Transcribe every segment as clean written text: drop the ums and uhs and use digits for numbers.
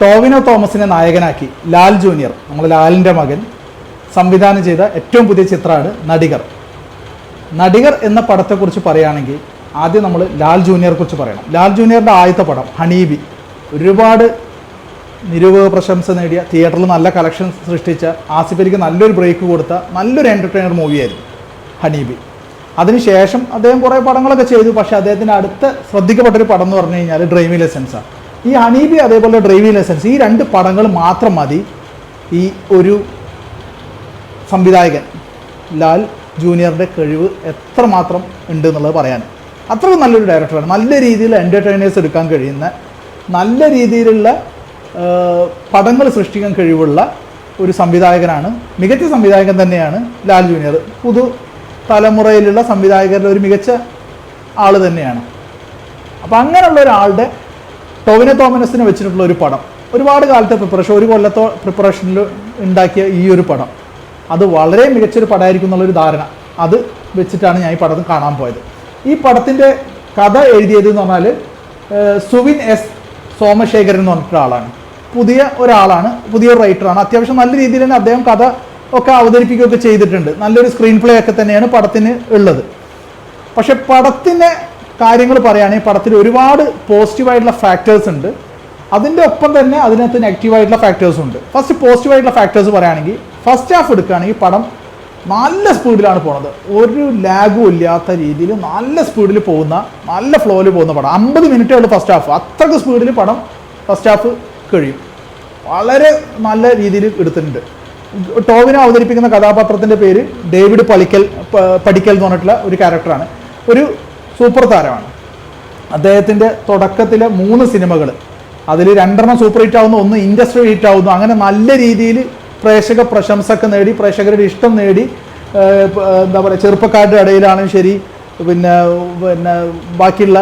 ടോവിനോ തോമസിനെ നായകനാക്കി ലാൽ ജൂനിയർ, നമ്മൾ ലാലിൻ്റെ മകൻ, സംവിധാനം ചെയ്ത ഏറ്റവും പുതിയ ചിത്രമാണ് നടികർ. നടികർ എന്ന പടത്തെക്കുറിച്ച് പറയുകയാണെങ്കിൽ ആദ്യം നമ്മൾ ലാൽ ജൂനിയറെ കുറിച്ച് പറയണം. ലാൽ ജൂനിയറിൻ്റെ ആദ്യത്തെ പടം ഹണീബി, ഒരുപാട് നിരൂപക പ്രശംസ നേടിയ, തിയേറ്ററിൽ നല്ല കളക്ഷൻ സൃഷ്ടിച്ച, ആസിഫ് അലിക്ക് നല്ലൊരു ബ്രേക്ക് കൊടുത്ത നല്ലൊരു എൻ്റർടൈനർ മൂവിയായിരുന്നു ഹണീബി. അതിനുശേഷം അദ്ദേഹം കുറേ പടങ്ങളൊക്കെ ചെയ്തു. പക്ഷേ അദ്ദേഹത്തിൻ്റെ അടുത്ത ശ്രദ്ധിക്കപ്പെട്ടൊരു പടം എന്ന് പറഞ്ഞു കഴിഞ്ഞാൽ ഡ്രൈവിംഗ് ലൈസൻസാണ്. ഈ ഹണീബി അതേപോലെ ഡ്രൈവിംഗ് ലൈസൻസ്, ഈ രണ്ട് പടങ്ങൾ മാത്രം മതി ഈ ഒരു സംവിധായകൻ ലാൽ ജൂനിയറുടെ കഴിവ് എത്രമാത്രം ഉണ്ട് എന്നുള്ളത് പറയാൻ. അത്രയും നല്ലൊരു ഡയറക്ടറാണ്. നല്ല രീതിയിൽ എൻ്റർടൈനേഴ്സ് എടുക്കാൻ കഴിയുന്ന, നല്ല രീതിയിലുള്ള പടങ്ങൾ സൃഷ്ടിക്കാൻ കഴിവുള്ള ഒരു സംവിധായകനാണ്. മികച്ച സംവിധായകൻ തന്നെയാണ് ലാൽ ജൂനിയർ. പുതു തലമുറയിലുള്ള സംവിധായകരുടെ ഒരു മികച്ച ആൾ തന്നെയാണ്. അപ്പോൾ അങ്ങനെയുള്ള ഒരാളുടെ ടോവിനോ തോമസിനെ വെച്ചിട്ടുള്ള ഒരു പടം, ഒരുപാട് കാലത്തെ പ്രിപ്പറേഷൻ, ഒരു കൊല്ലത്തോ പ്രിപ്പറേഷനിൽ ഉണ്ടാക്കിയ ഈ ഒരു പടം, അത് വളരെ മികച്ചൊരു പടമായിരിക്കും എന്നുള്ളൊരു ധാരണ, അത് വെച്ചിട്ടാണ് ഞാൻ ഈ പടം കാണാൻ പോയത്. ഈ പടത്തിൻ്റെ കഥ എഴുതിയത് എന്ന് പറഞ്ഞാൽ സുവിൻ എസ് സോമശേഖരൻ എന്ന് പറഞ്ഞിട്ടൊരാളാണ്. പുതിയ ഒരാളാണ്, പുതിയൊരു റൈറ്ററാണ്. അത്യാവശ്യം നല്ല രീതിയിൽ തന്നെ അദ്ദേഹം കഥ ഒക്കെ അവതരിപ്പിക്കുകയൊക്കെ ചെയ്തിട്ടുണ്ട്. നല്ലൊരു സ്ക്രീൻ പ്ലേ ഒക്കെ തന്നെയാണ് പടത്തിന് ഉള്ളത്. പക്ഷെ പടത്തിൻ്റെ കാര്യങ്ങൾ പറയുകയാണെങ്കിൽ പടത്തിൽ ഒരുപാട് പോസിറ്റീവായിട്ടുള്ള ഫാക്ടേഴ്സ് ഉണ്ട്. അതിൻ്റെ ഒപ്പം തന്നെ അതിനകത്ത് നെഗറ്റീവായിട്ടുള്ള ഫാക്ടേഴ്സും ഉണ്ട്. ഫസ്റ്റ് പോസിറ്റീവായിട്ടുള്ള ഫാക്ടേഴ്സ് പറയുകയാണെങ്കിൽ ഫസ്റ്റ് ഹാഫ് എടുക്കുകയാണെങ്കിൽ പടം നല്ല സ്പീഡിലാണ് പോകുന്നത്. ഒരു ലാഗും ഇല്ലാത്ത രീതിയിൽ നല്ല സ്പീഡിൽ പോകുന്ന, നല്ല ഫ്ലോയിൽ പോകുന്ന പടം. 50 മിനിറ്റേ ഉള്ളൂ ഫസ്റ്റ് ഹാഫ്. അത്രയ്ക്ക് സ്പീഡിൽ പടം ഫസ്റ്റ് ഹാഫ് കഴിയും. വളരെ നല്ല രീതിയിൽ എടുത്തിട്ടുണ്ട്. ടോവിനോ അവതരിപ്പിക്കുന്ന കഥാപാത്രത്തിൻ്റെ പേര് ഡേവിഡ് പടിക്കൽ എന്ന് പറഞ്ഞിട്ടുള്ള ഒരു ക്യാരക്ടറാണ്. ഒരു സൂപ്പർ താരമാണ്. അദ്ദേഹത്തിൻ്റെ തുടക്കത്തിലെ 3 സിനിമകൾ, അതിൽ 2 സൂപ്പർ ഹിറ്റ് ആവുന്നു, 1 ഇൻഡസ്ട്രി ഹിറ്റ് ആവുന്നു. അങ്ങനെ നല്ല രീതിയിൽ പ്രേക്ഷക പ്രശംസയൊക്കെ നേടി, പ്രേക്ഷകരുടെ ഇഷ്ടം നേടി, എന്താ പറയുക, ചെറുപ്പക്കാരുടെ ഇടയിലാണെങ്കിലും ശരി, പിന്നെ ബാക്കിയുള്ള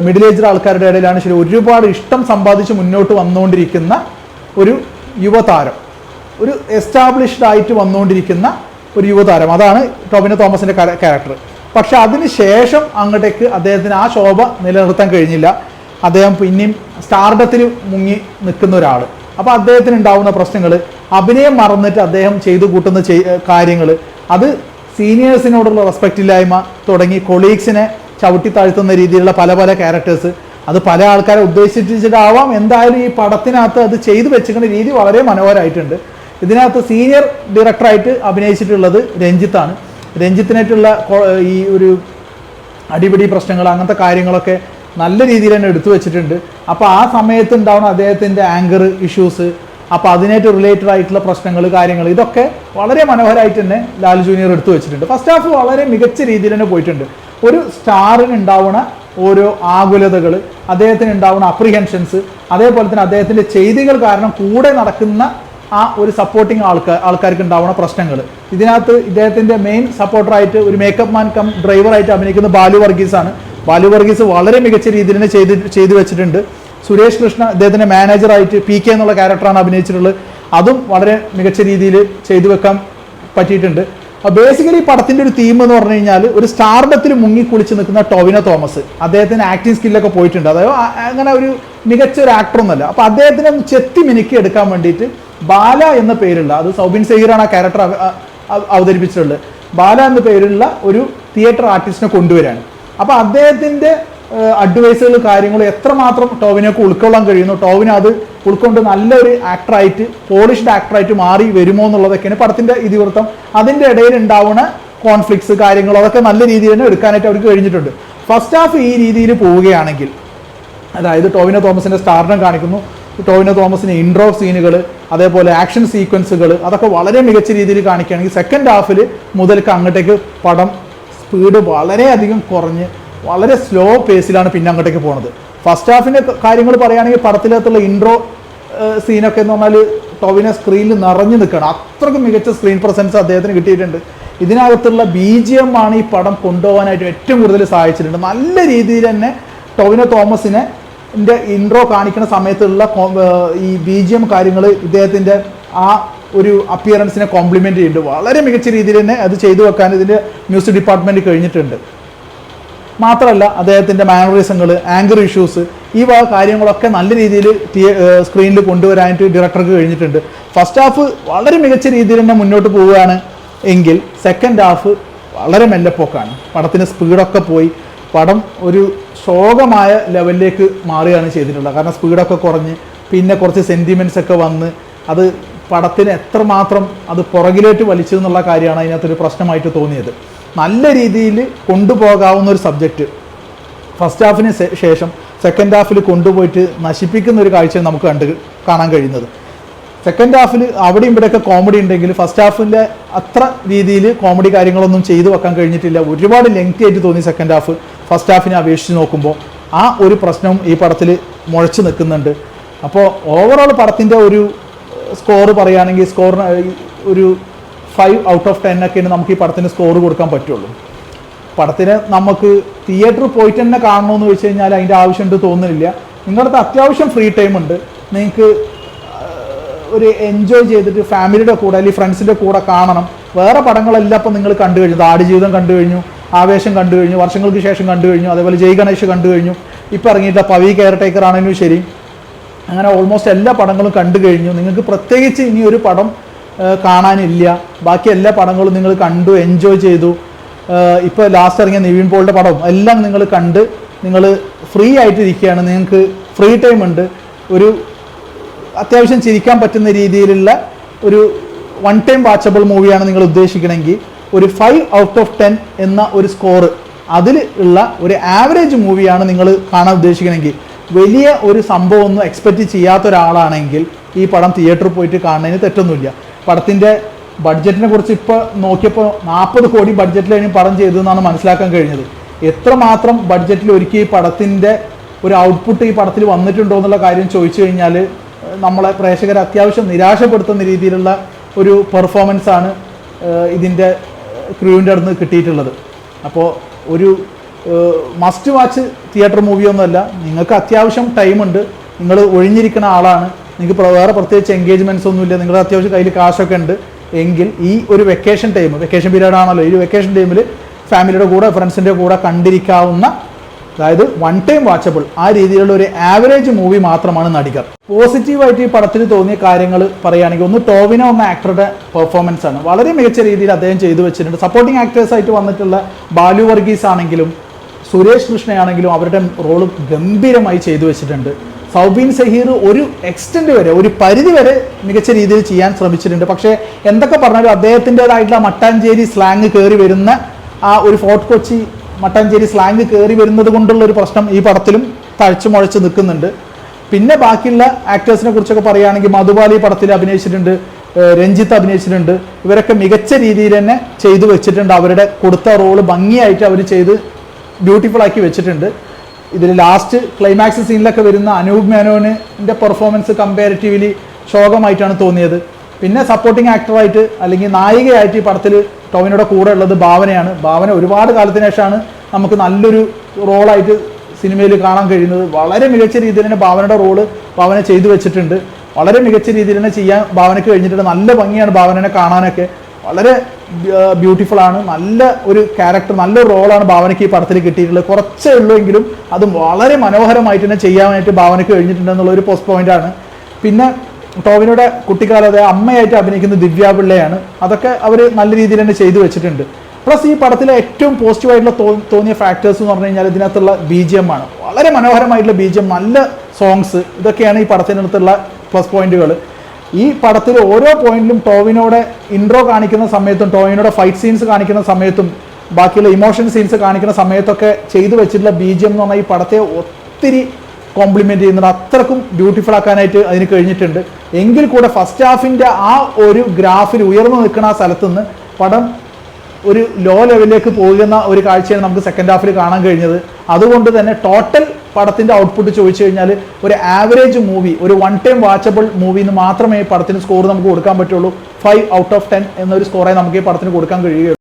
മിഡിൽ ഏജ്ഡ് ആൾക്കാരുടെ ഇടയിലാണ് ശരി, ഒരുപാട് ഇഷ്ടം സമ്പാദിച്ച് മുന്നോട്ട് വന്നുകൊണ്ടിരിക്കുന്ന ഒരു യുവതാരം, ഒരു എസ്റ്റാബ്ലിഷ്ഡ് ആയിട്ട് വന്നുകൊണ്ടിരിക്കുന്ന ഒരു യുവതാരം. അതാണ് ടോവിനോ തോമസിൻ്റെ ക്യാരക്ടർ. പക്ഷെ അതിന് ശേഷം അങ്ങോട്ടേക്ക് അദ്ദേഹത്തിന് ആ ശോഭ നിലനിർത്താൻ കഴിഞ്ഞില്ല. അദ്ദേഹം പിന്നെയും സ്റ്റാർഡത്തിൽ മുങ്ങി നിൽക്കുന്ന ഒരാൾ. അപ്പോൾ അദ്ദേഹത്തിന് ഉണ്ടാവുന്ന പ്രശ്നങ്ങൾ, അഭിനയം മറന്നിട്ട് അദ്ദേഹം ചെയ്തു കൂട്ടുന്ന കാര്യങ്ങൾ, അത് സീനിയേഴ്സിനോടുള്ള റെസ്പെക്റ്റ് ഇല്ലായ്മ തുടങ്ങി കൊളീഗ്സിനെ ചവിട്ടി താഴ്ത്തുന്ന രീതിയിലുള്ള പല പല ക്യാരക്ടേഴ്സ്, അത് പല ആൾക്കാരെ ഉദ്ദേശിച്ചിട്ടാവാം. എന്തായാലും ഈ പടത്തിനകത്ത് അത് ചെയ്തു വെച്ചിരിക്കുന്ന രീതി വളരെ മനോഹരമായിട്ടുണ്ട്. ഇതിനകത്ത് സീനിയർ ഡയറക്ടറായിട്ട് അഭിനയിച്ചിട്ടുള്ളത് രഞ്ജിത്താണ്. രഞ്ജിത്തിനായിട്ടുള്ള ഈ ഒരു അടിപിടി പ്രശ്നങ്ങൾ, അങ്ങനത്തെ കാര്യങ്ങളൊക്കെ നല്ല രീതിയിൽ തന്നെ എടുത്തു വെച്ചിട്ടുണ്ട്. അപ്പോൾ ആ സമയത്ത് ഉണ്ടാവുന്ന അദ്ദേഹത്തിൻ്റെ ആങ്കർ ഇഷ്യൂസ്, അപ്പോൾ അതിനായിട്ട് റിലേറ്റഡ് ആയിട്ടുള്ള പ്രശ്നങ്ങൾ, കാര്യങ്ങൾ, ഇതൊക്കെ വളരെ മനോഹരമായിട്ട് തന്നെ ലാൽ ജൂനിയർ എടുത്തു വെച്ചിട്ടുണ്ട്. ഫസ്റ്റ് ഹാഫ് വളരെ മികച്ച രീതിയിൽ തന്നെ പോയിട്ടുണ്ട്. ഒരു സ്റ്റാറിന് ഉണ്ടാവുന്ന ഓരോ ആകുലതകൾ, അദ്ദേഹത്തിന് ഉണ്ടാവുന്ന അപ്രിഹെൻഷൻസ്, അതേപോലെ തന്നെ അദ്ദേഹത്തിൻ്റെ ചെയ്തികൾ കാരണം കൂടെ നടക്കുന്ന ആ ഒരു സപ്പോർട്ടിങ് ആൾക്കാർക്ക് ഉണ്ടാവുന്ന പ്രശ്നങ്ങൾ. ഇതിനകത്ത് ഇദ്ദേഹത്തിൻ്റെ മെയിൻ സപ്പോർട്ടറായിട്ട് ഒരു മേക്കപ്പ് മാൻ കം ഡ്രൈവറായിട്ട് അഭിനയിക്കുന്ന ബാലു വർഗീസാണ്. ബാലു വർഗീസ് വളരെ മികച്ച രീതിയിൽ തന്നെ ചെയ്തു വെച്ചിട്ടുണ്ട്. സുരേഷ് കൃഷ്ണ അദ്ദേഹത്തിൻ്റെ മാനേജറായിട്ട് PK എന്നുള്ള ക്യാരക്ടറാണ് അഭിനയിച്ചിട്ടുള്ളത്. അതും വളരെ മികച്ച രീതിയിൽ ചെയ്തു വെക്കാൻ പറ്റിയിട്ടുണ്ട്. ബേസിക്കലി പടത്തിൻ്റെ ഒരു തീം എന്ന് പറഞ്ഞു കഴിഞ്ഞാൽ ഒരു സ്റ്റാർഡത്തിൽ മുങ്ങി കുളിച്ച് നിൽക്കുന്ന ടോവിനോ തോമസ്, അദ്ദേഹത്തിന് ആക്ടിങ് സ്കില്ലൊക്കെ പോയിട്ടുണ്ട്. അതായത് അങ്ങനെ ഒരു മികച്ച ഒരു ആക്ടറൊന്നുമല്ല. അപ്പോൾ അദ്ദേഹത്തിനെ ഒന്ന് ചെത്തി മിനുക്കി എടുക്കാൻ വേണ്ടിയിട്ട് ബാല എന്ന പേരുള്ള, അത് സൗബിൻ സഹീറാണ് ആ ക്യാരക്ടർ അവതരിപ്പിച്ചിട്ടുള്ളത്, ബാല എന്ന പേരുള്ള ഒരു തിയേറ്റർ ആർട്ടിസ്റ്റിനെ കൊണ്ടുവരാണ്. അപ്പോൾ അദ്ദേഹത്തിൻ്റെ അഡ്വൈസുകൾ, കാര്യങ്ങൾ എത്രമാത്രം ടോവിനോക്ക് ഉൾക്കൊള്ളാൻ കഴിയുന്നു, ടോവിനോ അത് ഉൾക്കൊണ്ട് നല്ലൊരു ആക്ടറായിട്ട്, പോളിഷ്ഡ് ആക്ടറായിട്ട് മാറി വരുമോ എന്നുള്ളതൊക്കെയാണ് പടത്തിൻ്റെ ഇതിവൃത്തം. അതിൻ്റെ ഇടയിൽ ഉണ്ടാവുന്ന കോൺഫ്ലിക്ട്സ്, കാര്യങ്ങൾ, അതൊക്കെ നല്ല രീതിയിൽ തന്നെ എടുക്കാനായിട്ട് അവർക്ക് കഴിഞ്ഞിട്ടുണ്ട്. ഫസ്റ്റ് ഹാഫ് ഈ രീതിയിൽ പോവുകയാണെങ്കിൽ, അതായത് ടോവിനോ തോമസിൻ്റെ സ്റ്റാർഡം കാണിക്കുന്നു, ടോവിനോ തോമസിന് ഇൻട്രോ സീനുകൾ, അതേപോലെ ആക്ഷൻ സീക്വൻസുകൾ, അതൊക്കെ വളരെ മികച്ച രീതിയിൽ കാണിക്കുകയാണെങ്കിൽ സെക്കൻഡ് ഹാഫിൽ മുതൽക്ക് അങ്ങോട്ടേക്ക് പടം സ്പീഡ് വളരെയധികം കുറഞ്ഞ് വളരെ സ്ലോ പേസിലാണ് പിന്നെ അങ്ങോട്ടേക്ക് പോകുന്നത്. ഫസ്റ്റ് ഹാഫിൻ്റെ കാര്യങ്ങൾ പറയുകയാണെങ്കിൽ പടത്തിനകത്തുള്ള ഇൻട്രോ സീനൊക്കെ എന്ന് പറഞ്ഞാൽ ടോവിനോ സ്ക്രീനിൽ നിറഞ്ഞു നിൽക്കുകയാണ്. അത്രയ്ക്ക് മികച്ച സ്ക്രീൻ പ്രസൻസ് അദ്ദേഹത്തിന് കിട്ടിയിട്ടുണ്ട്. ഇതിനകത്തുള്ള BGM ആണ് ഈ പടം കൊണ്ടുപോകാനായിട്ട് ഏറ്റവും കൂടുതൽ സഹായിച്ചിട്ടുണ്ട്. നല്ല രീതിയിൽ തന്നെ ടോവിനോ തോമസിനെ ഇൻട്രോ കാണിക്കുന്ന സമയത്തുള്ള ഈ BGM കാര്യങ്ങൾ ഇദ്ദേഹത്തിൻ്റെ ആ ഒരു അപ്പിയറൻസിനെ കോംപ്ലിമെൻ്റ് ചെയ്യുന്നുണ്ട്. വളരെ മികച്ച രീതിയിൽ തന്നെ അത് ചെയ്തു വെക്കാൻ ഇതിൻ്റെ മ്യൂസിക് ഡിപ്പാർട്ട്മെൻറ്റ് കഴിഞ്ഞിട്ടുണ്ട്. മാത്രമല്ല അദ്ദേഹത്തിൻ്റെ മാനറിസങ്ങൾ, ആങ്കർ ഇഷ്യൂസ്, ഈ വക കാര്യങ്ങളൊക്കെ നല്ല രീതിയിൽ സ്ക്രീനിൽ കൊണ്ടുവരാനായിട്ട് ഡയറക്ടർക്ക് കഴിഞ്ഞിട്ടുണ്ട്. ഫസ്റ്റ് ഹാഫ് വളരെ മികച്ച രീതിയിൽ തന്നെ മുന്നോട്ട് പോവുകയാണ് എങ്കിൽ സെക്കൻഡ് ഹാഫ് വളരെ മെല്ലെപ്പോക്കാണ്. പടത്തിന് സ്പീഡൊക്കെ പോയി പടം ഒരു ശോകമായ ലെവലിലേക്ക് മാറുകയാണ് ചെയ്തിട്ടുള്ളത്. കാരണം സ്പീഡൊക്കെ കുറഞ്ഞ് പിന്നെ കുറച്ച് സെൻറ്റിമെൻറ്റ്സ് ഒക്കെ വന്ന് അത് പടത്തിന് എത്രമാത്രം അത് പുറകിലേക്ക് വലിച്ചു എന്നുള്ള കാര്യമാണ് അതിനകത്തൊരു പ്രശ്നമായിട്ട് തോന്നിയത്. നല്ല രീതിയിൽ കൊണ്ടുപോകാവുന്ന ഒരു സബ്ജക്റ്റ് ഫസ്റ്റ് ഹാഫിന് ശേഷം സെക്കൻഡ് ഹാഫിൽ കൊണ്ടുപോയിട്ട് നശിപ്പിക്കുന്ന ഒരു കാഴ്ച നമുക്ക് കാണാൻ കഴിയുന്നത്. സെക്കൻഡ് ഹാഫിൽ അവിടെയും ഇവിടെയൊക്കെ കോമഡി ഉണ്ടെങ്കിൽ ഫസ്റ്റ് ഹാഫിൻ്റെ അത്ര രീതിയിൽ കോമഡി കാര്യങ്ങളൊന്നും ചെയ്തു വെക്കാൻ കഴിഞ്ഞിട്ടില്ല. ഒരുപാട് ലെങ്തി ആയിട്ട് തോന്നി സെക്കൻഡ് ഹാഫ് ഫസ്റ്റ് ഹാഫിനെ അപേക്ഷിച്ച് നോക്കുമ്പോൾ. ആ ഒരു പ്രശ്നവും ഈ പടത്തിൽ മുഴച്ചു നിൽക്കുന്നുണ്ട്. അപ്പോൾ ഓവറോൾ പടത്തിൻ്റെ ഒരു സ്കോർ പറയുകയാണെങ്കിൽ സ്കോറിന് ഒരു 5 ഔട്ട് ഓഫ് 10 ഒക്കെയാണ് നമുക്ക് ഈ പടത്തിന് സ്കോർ കൊടുക്കാൻ പറ്റുള്ളൂ. പടത്തിന് നമുക്ക് തിയേറ്ററിൽ പോയിട്ട് തന്നെ കാണണമെന്ന് വെച്ച് കഴിഞ്ഞാൽ അതിൻ്റെ ആവശ്യമുണ്ട് തോന്നുന്നില്ല. നിങ്ങളുടെ അത്യാവശ്യം ഫ്രീ ടൈം ഉണ്ട്, നിങ്ങൾക്ക് ഒരു എൻജോയ് ചെയ്തിട്ട് ഫാമിലിയുടെ കൂടെ അല്ലെങ്കിൽ ഫ്രണ്ട്സിൻ്റെ കൂടെ കാണണം. വേറെ പടങ്ങളെല്ലാം ഇപ്പം നിങ്ങൾ കണ്ടു കഴിഞ്ഞു. ആടുജീവിതം കണ്ടു കഴിഞ്ഞു, ആവേശം കണ്ടു കഴിഞ്ഞു, വർഷങ്ങൾക്ക് ശേഷം കണ്ടു കഴിഞ്ഞു, അതേപോലെ ജയ് ഗണേഷ് കണ്ടു കഴിഞ്ഞു, ഇപ്പോൾ ഇറങ്ങിയിട്ട് പവി കെയർ ടേക്കർ ആണെങ്കിലും ശരി, അങ്ങനെ ഓൾമോസ്റ്റ് എല്ലാ പടങ്ങളും കണ്ടു കഴിഞ്ഞു. നിങ്ങൾക്ക് പ്രത്യേകിച്ച് ഇനി ഒരു പടം കാണാനില്ല. ബാക്കി എല്ലാ പടങ്ങളും നിങ്ങൾ കണ്ടു എൻജോയ് ചെയ്തു. ഇപ്പോൾ ലാസ്റ്റ് ഇറങ്ങിയ നിവിൻ പോളിൻ്റെ പടവും എല്ലാം നിങ്ങൾ കണ്ട് നിങ്ങൾ ഫ്രീ ആയിട്ടിരിക്കുകയാണ്. നിങ്ങൾക്ക് ഫ്രീ ടൈം ഉണ്ട്. ഒരു അത്യാവശ്യം ചിരിക്കാൻ പറ്റുന്ന രീതിയിലുള്ള ഒരു വൺ ടൈം വാച്ചബിൾ മൂവിയാണ് നിങ്ങൾ ഉദ്ദേശിക്കണമെങ്കിൽ ഒരു 5 ഔട്ട് ഓഫ് 10 എന്ന ഒരു സ്കോർ അതിൽ ഉള്ള ഒരു ആവറേജ് മൂവിയാണ് നിങ്ങൾ കാണാൻ ഉദ്ദേശിക്കണമെങ്കിൽ, വലിയ ഒരു സംഭവമൊന്നും എക്സ്പെക്റ്റ് ചെയ്യാത്ത ഒരാളാണെങ്കിൽ ഈ പടം തിയേറ്ററിൽ പോയിട്ട് കാണുന്നതിന് തെറ്റൊന്നുമില്ല. പടത്തിൻ്റെ ബഡ്ജറ്റിനെ കുറിച്ച് ഇപ്പോൾ നോക്കിയപ്പോൾ 40 കോടി ബഡ്ജറ്റിലാണ് പടം ചെയ്തതെന്നാണ് മനസ്സിലാക്കാൻ കഴിഞ്ഞത്. എത്രമാത്രം ബഡ്ജറ്റിൽ ഒരുക്കി ഈ പടത്തിൻ്റെ ഒരു ഔട്ട്പുട്ട് ഈ പടത്തിൽ വന്നിട്ടുണ്ടോ എന്നുള്ള കാര്യം ചോദിച്ചു കഴിഞ്ഞാൽ നമ്മളെ പ്രേക്ഷകരെ അത്യാവശ്യം നിരാശപ്പെടുത്തുന്ന രീതിയിലുള്ള ഒരു പെർഫോമൻസാണ് ഇതിൻ്റെ ക്രൂവിൻ്റെ അടുത്ത് കിട്ടിയിട്ടുള്ളത്. അപ്പോൾ ഒരു മസ്റ്റ് വാച്ച് തിയേറ്റർ മൂവിയൊന്നുമല്ല. നിങ്ങൾക്ക് അത്യാവശ്യം ടൈമുണ്ട്, നിങ്ങൾ ഒഴിഞ്ഞിരിക്കുന്ന ആളാണ്, നിങ്ങൾക്ക് വേറെ പ്രത്യേകിച്ച് എൻഗേജ്മെൻറ്റ്സ് ഒന്നുമില്ല, നിങ്ങളുടെ അത്യാവശ്യം കയ്യിൽ കാശൊക്കെ ഉണ്ട് എങ്കിൽ ഈ ഒരു വെക്കേഷൻ പീരീഡ് ആണല്ലോ, ഈ വെക്കേഷൻ ടൈമിൽ ഫാമിലിയുടെ കൂടെ ഫ്രണ്ട്സിൻ്റെ കൂടെ കണ്ടിരിക്കാവുന്ന, അതായത് വൺ ടൈം വാച്ചബിൾ ആ രീതിയിലുള്ള ഒരു ആവറേജ് മൂവി മാത്രമാണ് നടികർ. പോസിറ്റീവായിട്ട് ഈ പടത്തിൽ തോന്നിയ കാര്യങ്ങൾ പറയുകയാണെങ്കിൽ ഒന്ന് ടോവിനോ എന്ന ആക്ടറുടെ പെർഫോമൻസ് ആണ്. വളരെ മികച്ച രീതിയിൽ അദ്ദേഹം ചെയ്തു വെച്ചിട്ടുണ്ട്. സപ്പോർട്ടിംഗ് ആക്ടേഴ്സായിട്ട് വന്നിട്ടുള്ള ബാലു വർഗീസ് ആണെങ്കിലും സുരേഷ് കൃഷ്ണയാണെങ്കിലും അവരുടെ റോള് ഗംഭീരമായി ചെയ്തു വെച്ചിട്ടുണ്ട്. സൗബീൻ സഹീർ ഒരു എക്സ്റ്റെൻഡ് വരെ, ഒരു പരിധി വരെ മികച്ച രീതിയിൽ ചെയ്യാൻ ശ്രമിച്ചിട്ടുണ്ട്. പക്ഷേ എന്തൊക്കെ പറഞ്ഞാലും അദ്ദേഹത്തിൻ്റെതായിട്ടുള്ള മട്ടാഞ്ചേരി സ്ലാങ് കയറി വരുന്ന ആ ഒരു ഫോർട്ട് കൊച്ചി മട്ടാഞ്ചേരി സ്ലാങ് കയറി വരുന്നത് കൊണ്ടുള്ള ഒരു പ്രശ്നം ഈ പടത്തിലും തഴച്ചു മുഴച്ച് നിൽക്കുന്നുണ്ട്. പിന്നെ ബാക്കിയുള്ള ആക്ടേഴ്സിനെ കുറിച്ചൊക്കെ പറയുകയാണെങ്കിൽ മധുബാലി പടത്തിൽ അഭിനയിച്ചിട്ടുണ്ട്, രഞ്ജിത്ത് അഭിനയിച്ചിട്ടുണ്ട്. ഇവരൊക്കെ മികച്ച രീതിയിൽ തന്നെ ചെയ്തു വെച്ചിട്ടുണ്ട്. അവരുടെ കൊടുത്ത റോള് ഭംഗിയായിട്ട് അവർ ചെയ്ത് ബ്യൂട്ടിഫുൾ ആക്കി വെച്ചിട്ടുണ്ട്. ഇതിൽ ലാസ്റ്റ് ക്ലൈമാക്സ് സീനിലൊക്കെ വരുന്ന അനൂപ് മേനോനിൻ്റെ പെർഫോമൻസ് കമ്പാരിറ്റീവ്ലി ശോകമായിട്ടാണ് തോന്നിയത്. പിന്നെ സപ്പോർട്ടിംഗ് ആക്ടറായിട്ട് അല്ലെങ്കിൽ നായികയായിട്ട് ഈ പടത്തിൽ ടോവിനോയുടെ കൂടെ ഉള്ളത് ഭാവനയാണ്. ഭാവന ഒരുപാട് കാലത്തിന് ശേഷമാണ് നമുക്ക് നല്ലൊരു റോളായിട്ട് സിനിമയിൽ കാണാൻ കഴിയുന്നത്. വളരെ മികച്ച രീതിയിൽ തന്നെ ഭാവനയുടെ റോള് ഭാവന ചെയ്തു വെച്ചിട്ടുണ്ട്. വളരെ മികച്ച രീതിയിൽ തന്നെ ചെയ്യാൻ ഭാവനയ്ക്ക് കഴിഞ്ഞിട്ടുണ്ട്. നല്ല ഭംഗിയാണ് ഭാവനനെ കാണാനൊക്കെ, വളരെ ബ്യൂട്ടിഫുൾ ആണ്. നല്ല ഒരു ക്യാരക്ടർ, നല്ലൊരു റോളാണ് ഭാവനയ്ക്ക് ഈ പടത്തിൽ കിട്ടിയിട്ടുള്ളത്. കുറച്ചേ ഉള്ളൂ എങ്കിലും അത് വളരെ മനോഹരമായിട്ട് തന്നെ ചെയ്യാനായിട്ട് ഭാവനയ്ക്ക് കഴിഞ്ഞിട്ടുണ്ട് ഒരു പ്ലസ് പോയിന്റാണ്. പിന്നെ ടോവിനോയുടെ കുട്ടിക്കാലത്തെ അമ്മയായിട്ട് അഭിനയിക്കുന്ന ദിവ്യ പിള്ളയാണ്. അതൊക്കെ അവർ നല്ല രീതിയിൽ തന്നെ ചെയ്തു വെച്ചിട്ടുണ്ട്. പ്ലസ് ഈ പടത്തിലെ ഏറ്റവും പോസിറ്റീവായിട്ടുള്ള തോന്നിയ ഫാക്ടേഴ്സ് എന്ന് പറഞ്ഞു കഴിഞ്ഞാൽ ഇതിനകത്തുള്ള BGM ആണ്. വളരെ മനോഹരമായിട്ടുള്ള BGM, നല്ല സോങ്സ്, ഇതൊക്കെയാണ് ഈ പടത്തിനകത്തുള്ള പ്ലസ് പോയിന്റുകൾ. ഈ പടത്തിൽ ഓരോ പോയിന്റിലും ടോവിനോയുടെ ഇൻട്രോ കാണിക്കുന്ന സമയത്തും ടോവിനോയുടെ ഫൈറ്റ് സീൻസ് കാണിക്കുന്ന സമയത്തും ബാക്കിയുള്ള ഇമോഷൻ സീൻസ് കാണിക്കുന്ന സമയത്തൊക്കെ ചെയ്തു വെച്ചിട്ടുള്ള BGM എന്ന് പറഞ്ഞാൽ ഈ പടത്തെ ഒത്തിരി കോംപ്ലിമെൻറ്റ് ചെയ്യുന്നുണ്ട്. അത്രക്കും ബ്യൂട്ടിഫുൾ ആക്കാനായിട്ട് അതിന് കഴിഞ്ഞിട്ടുണ്ട്. എങ്കിൽ കൂടെ ഫസ്റ്റ് ഹാഫിൻ്റെ ആ ഒരു ഗ്രാഫിൽ ഉയർന്നു നിൽക്കുന്ന ആ സ്ഥലത്ത് നിന്ന് പടം ഒരു ലോ ലെവലിലേക്ക് പോകുന്ന ഒരു കാഴ്ചയാണ് നമുക്ക് സെക്കൻഡ് ഹാഫിൽ കാണാൻ കഴിഞ്ഞത്. അതുകൊണ്ട് തന്നെ ടോട്ടൽ പടത്തിൻ്റെ ഔട്ട്പുട്ട് ചോദിച്ചു കഴിഞ്ഞാൽ ഒരു ആവറേജ് മൂവി, ഒരു വൺ ടൈം വാച്ചബിൾ മൂവി എന്ന് മാത്രമേ ഈ പടത്തിന് സ്കോർ നമുക്ക് കൊടുക്കാൻ പറ്റുള്ളൂ. 5 ഔട്ട് ഓഫ് 10 എന്നൊരു സ്കോറായി നമുക്ക് ഈ പടത്തിന് കൊടുക്കാൻ കഴിയുകയുള്ളൂ.